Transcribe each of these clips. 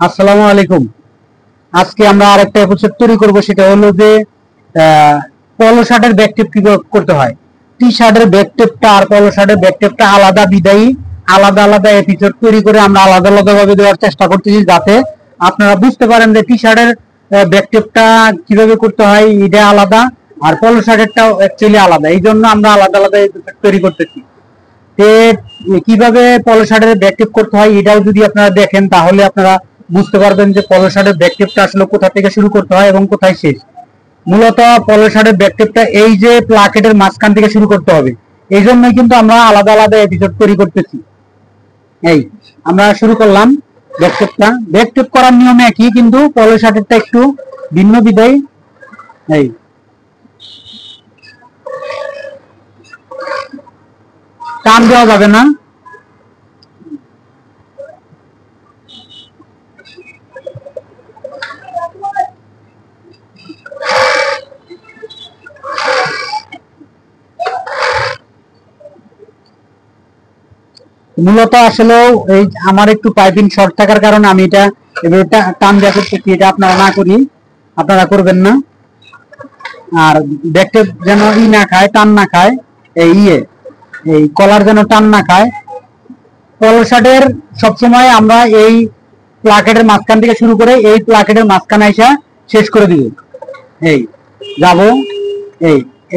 আসসালামু আলাইকুম। আজকে আমরা আরেকটা এপিসোড তৈরি করব, সেটা হলো যে পলো শার্টের ব্যাক টেপ কিভাবে করতে হয়। টি শার্টের ব্যাক টেপটা আর পলো শার্টের ব্যাক টেপটা আলাদা বিদায়ী, আলাদা আলাদা এপিসোড তৈরি করে আমরা আলাদা আলাদা ভাবে দেওয়ার চেষ্টা করতেছি, যাতে আপনারা বুঝতে পারেন যে টি শার্টের ব্যাক টেপটা কিভাবে করতে হয় এটা আলাদা, আর পলো শার্টেরটাও অ্যাকচুয়ালি আলাদা। এই জন্য আমরা আলাদা আলাদা এপিসোড তৈরি করতেছি। কিভাবে পলো শার্টের ব্যাক টেপ করতে হয় এটাও যদি আপনারা দেখেন, তাহলে আপনারা বুঝতে পারবেন যে পলো শার্টের ব্যাক টেপটা আসলে কোথা থেকে শুরু করতে হয় এবং কোথায় শেষ। মূলত পলো শার্টের ব্যাক টেপটা এই যে প্লাকেটের মাঝখান থেকে শুরু করতে হবে, এই জন্যই কিন্তু আমরা আলাদা আলাদা এপিসোড তৈরি করতেছি। এই আমরা শুরু করলাম ব্যাক টেপটা। ব্যাক টেপ করার নিয়ম একই, কিন্তু পলো শার্টেরটা একটু ভিন্ন বিধায়। এই টান দেওয়া যাবে না। মূলত আসলে এই আমার একটু পাইপিং শর্ট থাকার কারণে আমি এটা এভাবে টান দেওয়া করতেছি। এটা আপনারা না করি, আপনারা করবেন না। আর ব্যাকটেপ যেন না খায়, টান না খায়, এই কলার যেন টান না খায়। পলো শার্টের সবসময় আমরা এই প্লাকেটের মাঝখান থেকে শুরু করে এই প্লাকেটের মাঝখানে আইসা শেষ করে দিব। এই যাব,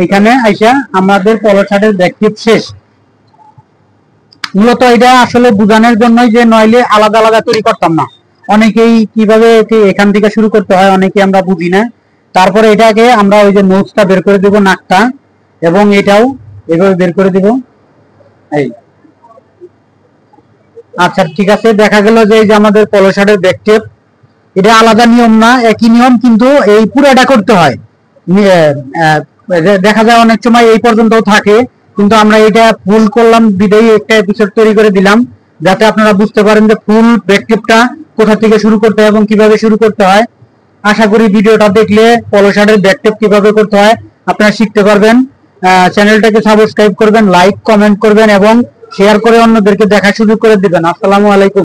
এইখানে আইসা আমাদের পলো শার্টের ব্যাকটেপ শেষ। মূলত এটা আসলে বোঝানোর জন্যই, যে নইলে আলাদা আলাদা তৈরি করতাম না। অনেকেই কিভাবে এখান থেকে শুরু করতে হয় অনেকে আমরা বুঝি না। তারপরে এটাকে আমরা ওই যে নোজটা বের করে দেব, নাকটা, এবং এটাও এভাবে বের করে দিব। এই আচ্ছা, ঠিক আছে। দেখা গেল যে এই যে আমাদের পলো শার্টের ব্যাক টেপ, এটা আলাদা নিয়ম না, একই নিয়ম, কিন্তু এই পুরোটা করতে হয়। দেখা যায় অনেক সময় এই পর্যন্তও থাকে, কিন্তু আমরা এটা ফুল করলাম বিদায়ী একটা এপিসোড তৈরি করে দিলাম, যাতে আপনারা বুঝতে পারেন যে ফুল ব্যাক টেপটা কোথা থেকে শুরু করতে হয় এবং কিভাবে শুরু করতে হয়। আশা করি ভিডিওটা দেখলে পলো শার্টের ব্যাক টেপ কিভাবে করতে হয় আপনারা শিখতে পারবেন। চ্যানেলটাকে সাবস্ক্রাইব করবেন, লাইক কমেন্ট করবেন এবং শেয়ার করে অন্যদেরকে দেখা সুযোগ করে দিবেন। আসসালামু আলাইকুম।